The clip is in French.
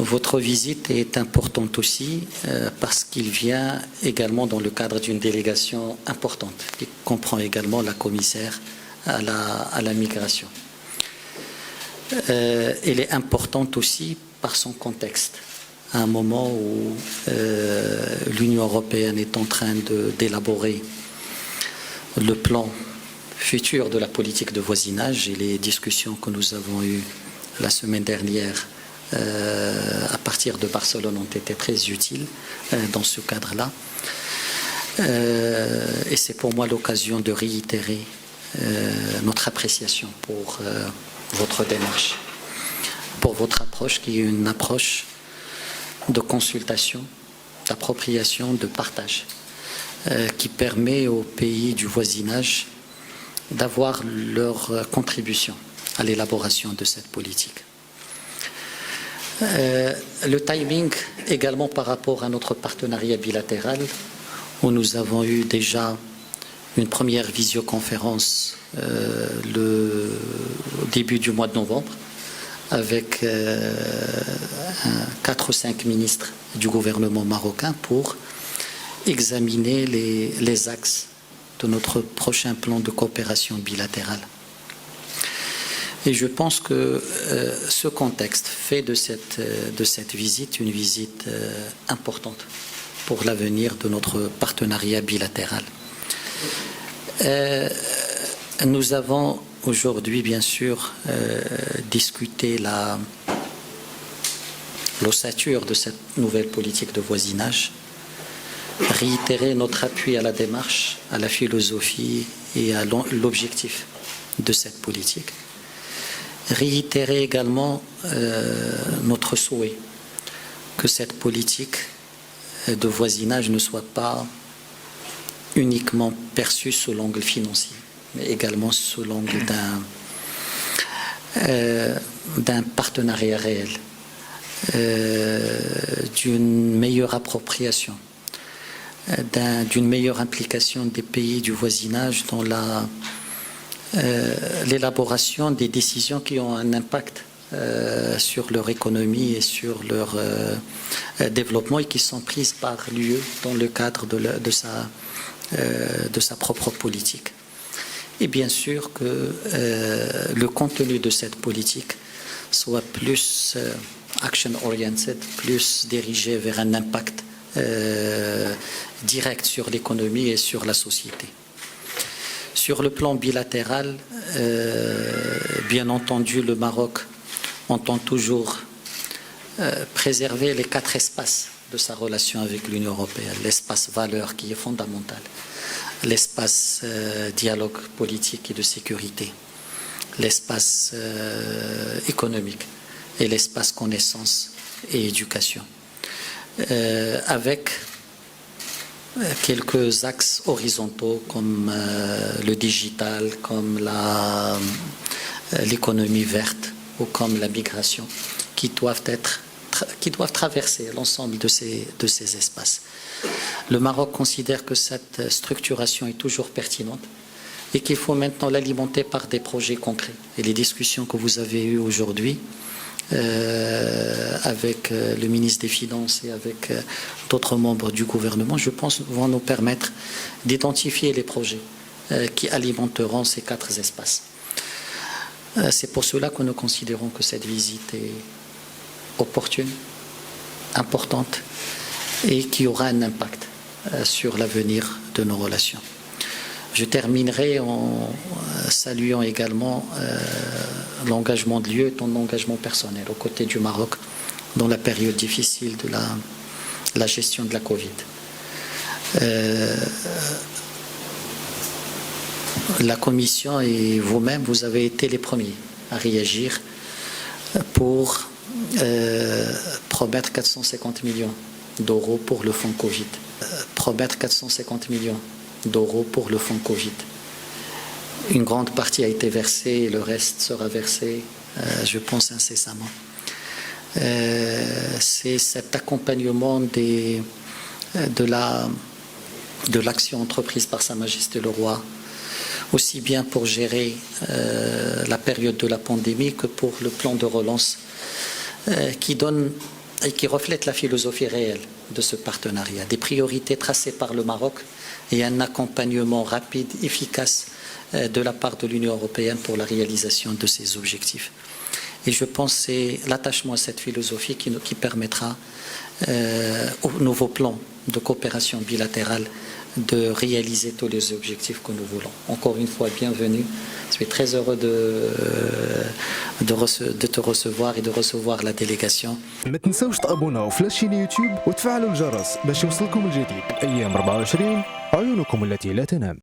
Votre visite est importante aussi parce qu'il vient également dans le cadre d'une délégation importante qui comprend également la commissaire à la migration. Elle est importante aussi par son contexte, à un moment où l'Union européenne est en train d'élaborer le plan futur de la politique de voisinage, et les discussions que nous avons eues la semaine dernière à partir de Barcelone ont été très utiles dans ce cadre-là. Et c'est pour moi l'occasion de réitérer notre appréciation pour votre démarche, pour votre approche qui est une approche de consultation, d'appropriation, de partage, qui permet aux pays du voisinage d'avoir leur contribution à l'élaboration de cette politique. Le timing également par rapport à notre partenariat bilatéral, où nous avons eu déjà une première visioconférence au début du mois de novembre avec 4 ou 5 ministres du gouvernement marocain pour examiner les axes de notre prochain plan de coopération bilatérale. Et je pense que ce contexte fait de cette visite une visite importante pour l'avenir de notre partenariat bilatéral. Nous avons aujourd'hui, bien sûr, discuté l'ossature de cette nouvelle politique de voisinage, réitéré notre appui à la démarche, à la philosophie et à l'objectif de cette politique. Réitérer également notre souhait que cette politique de voisinage ne soit pas uniquement perçue sous l'angle financier, mais également sous l'angle d'un partenariat réel, d'une meilleure appropriation, d'une meilleure implication des pays du voisinage dans l'élaboration des décisions qui ont un impact sur leur économie et sur leur développement et qui sont prises par l'UE dans le cadre de sa propre politique. Et bien sûr que le contenu de cette politique soit plus action-oriented, plus dirigé vers un impact direct sur l'économie et sur la société. Sur le plan bilatéral, bien entendu, le Maroc entend toujours préserver les 4 espaces de sa relation avec l'Union européenne. L'espace valeur qui est fondamental, l'espace dialogue politique et de sécurité, l'espace économique et l'espace connaissance et éducation. Avec quelques axes horizontaux comme le digital, comme l'économie verte ou comme la migration qui doivent traverser l'ensemble de ces espaces. Le Maroc considère que cette structuration est toujours pertinente et qu'il faut maintenant l'alimenter par des projets concrets. Et les discussions que vous avez eues aujourd'hui avec le ministre des Finances et avec d'autres membres du gouvernement, je pense, vont nous permettre d'identifier les projets qui alimenteront ces 4 espaces. C'est pour cela que nous considérons que cette visite est opportune, importante et qui aura un impact sur l'avenir de nos relations. Je terminerai en saluant également l'engagement de l'UE et ton engagement personnel aux côtés du Maroc dans la période difficile de la gestion de la Covid. La Commission et vous-même, vous avez été les premiers à réagir pour promettre 450 millions d'euros pour le fonds Covid. Promettre 450 millions d'euros pour le fonds Covid. Une grande partie a été versée et le reste sera versé, je pense, incessamment. C'est cet accompagnement de l'action entreprise par Sa Majesté le Roi, aussi bien pour gérer la période de la pandémie que pour le plan de relance qui donne et qui reflète la philosophie réelle de ce partenariat, des priorités tracées par le Maroc et un accompagnement rapide, efficace de la part de l'Union européenne pour la réalisation de ces objectifs. Et je pense que c'est l'attachement à cette philosophie qui permettra au nouveau plan de coopération bilatérale de réaliser tous les objectifs que nous voulons. Encore une fois, bienvenue. Je suis très heureux de te recevoir et de recevoir la délégation. ما تنسوش تابوناو في لاشين يوتيوب وتفعلوا الجرس باش يوصلكم الجديد. ايام 24 عيونكم التي لا تنام.